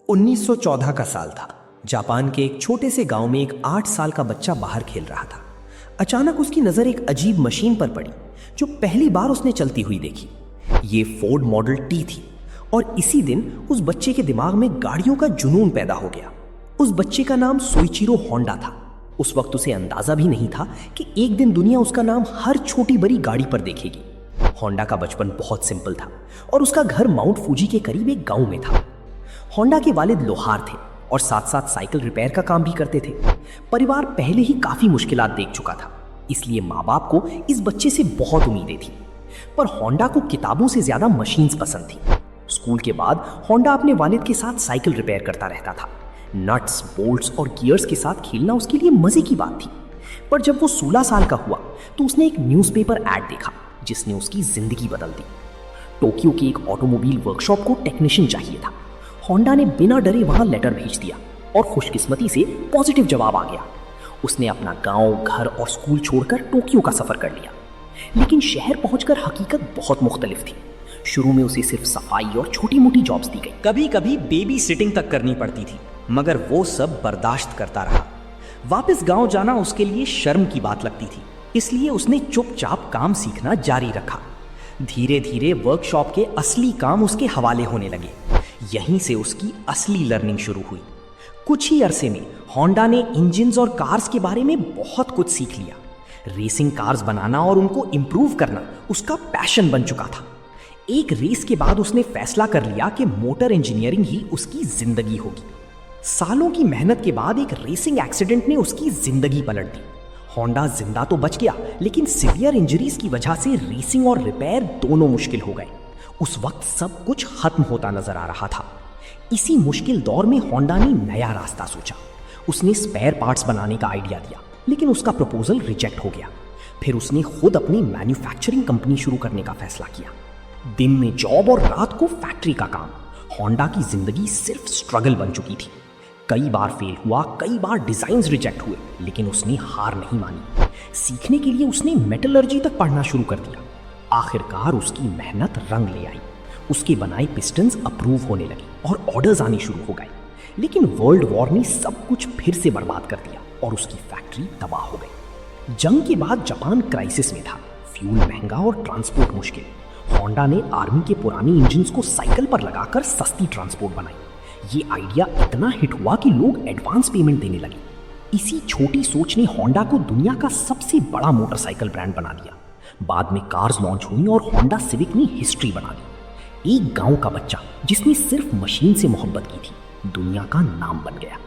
1914 का साल था। जापान के एक छोटे से गांव में एक 8 साल का बच्चा बाहर खेल रहा था। अचानक उसकी नजर एक अजीब मशीन पर पड़ी जो पहली बार उसने चलती हुई देखी। ये फोर्ड मॉडल टी थी और इसी दिन उस बच्चे के दिमाग में गाड़ियों का जुनून पैदा हो गया। उस बच्चे का नाम सोइचिरो होंडा था। उस वक्त उसे अंदाजा भी नहीं था कि एक दिन दुनिया उसका नाम हर छोटी बड़ी गाड़ी पर देखेगी। होंडा का बचपन बहुत सिंपल था और उसका घर माउंट फूजी के करीब एक गांव में था। होंडा के वालिद लोहार थे और साथ साथ साइकिल रिपेयर का काम भी करते थे। परिवार पहले ही काफी मुश्किलात देख चुका था, इसलिए माँ बाप को इस बच्चे से बहुत उम्मीदें थी। पर होंडा को किताबों से ज्यादा मशीन्स पसंद थी। स्कूल के बाद होंडा अपने वालिद के साथ साइकिल रिपेयर करता रहता था। नट्स, बोल्ट्स और गियर्स के साथ खेलना उसके लिए मजे की बात थी। पर जब वो 16 साल का हुआ तो उसने एक न्यूज़पेपर ऐड देखा जिसने उसकी जिंदगी बदल दी। टोक्यो के एक ऑटोमोबाइल वर्कशॉप को टेक्नीशियन चाहिए था। होंडा ने बिना डरे वहां लेटर भेज दिया और खुशकिस्मती से पॉजिटिव जवाब आ गया। उसने अपना गांव, घर और स्कूल छोड़कर टोक्यो का सफर कर लिया। लेकिन शहर पहुंचकर हकीकत बहुत मुख्तलिफ थी। शुरू में उसे सिर्फ सफाई और छोटी मोटी जॉब्स दी गई। कभी कभी बेबी सिटिंग तक करनी पड़ती थी, मगर वो सब बर्दाश्त करता रहा। वापस गांव जाना उसके लिए शर्म की बात लगती थी, इसलिए उसने चुपचाप काम सीखना जारी रखा। धीरे धीरे वर्कशॉप के असली काम उसके हवाले होने लगे। यहीं से उसकी असली लर्निंग शुरू हुई। कुछ ही अरसे में होंडा ने इंजन्स और कार्स के बारे में बहुत कुछ सीख लिया। रेसिंग कार्स बनाना और उनको इम्प्रूव करना उसका पैशन बन चुका था। एक रेस के बाद उसने फैसला कर लिया कि मोटर इंजीनियरिंग ही उसकी जिंदगी होगी। सालों की मेहनत के बाद एक रेसिंग एक्सीडेंट ने उसकी जिंदगी पलट दी। होंडा जिंदा तो बच गया, लेकिन सीवियर इंजरीज की वजह से रेसिंग और रिपेयर दोनों मुश्किल हो गए। उस वक्त सब कुछ खत्म होता नजर आ रहा था। इसी मुश्किल दौर में होंडा ने नया रास्ता सोचा। उसने स्पेयर पार्ट्स बनाने का आइडिया दिया, लेकिन उसका प्रपोजल रिजेक्ट हो गया। फिर उसने खुद अपनी मैन्युफैक्चरिंग कंपनी शुरू करने का फैसला किया। दिन में जॉब और रात को फैक्ट्री का काम। होंडा की जिंदगी सिर्फ स्ट्रगल बन चुकी थी। कई बार फेल हुआ, कई बार डिजाइन्स रिजेक्ट हुए, लेकिन उसने हार नहीं मानी। सीखने के लिए उसने मेटलर्जी तक पढ़ना शुरू कर दिया। आखिरकार उसकी मेहनत रंग ले आई। उसके बनाए पिस्टन्स अप्रूव होने लगे और ऑर्डर्स आने शुरू हो गए। लेकिन वर्ल्ड वॉर ने सब कुछ फिर से बर्बाद कर दिया और उसकी फैक्ट्री तबाह हो गई। जंग के बाद जापान क्राइसिस में था। फ्यूल महंगा और ट्रांसपोर्ट मुश्किल। होंडा ने आर्मी के पुराने इंजन्स को साइकिल पर लगाकर सस्ती ट्रांसपोर्ट बनाई। ये आइडिया इतना हिट हुआ कि लोग एडवांस पेमेंट देने लगे। इसी छोटी सोच ने होंडा को दुनिया का सबसे बड़ा मोटरसाइकिल ब्रांड बना दिया। बाद में कार्स लॉन्च हुई और होंडा सिविक ने हिस्ट्री बना दी। एक गांव का बच्चा जिसने सिर्फ मशीन से मोहब्बत की थी, दुनिया का नाम बन गया।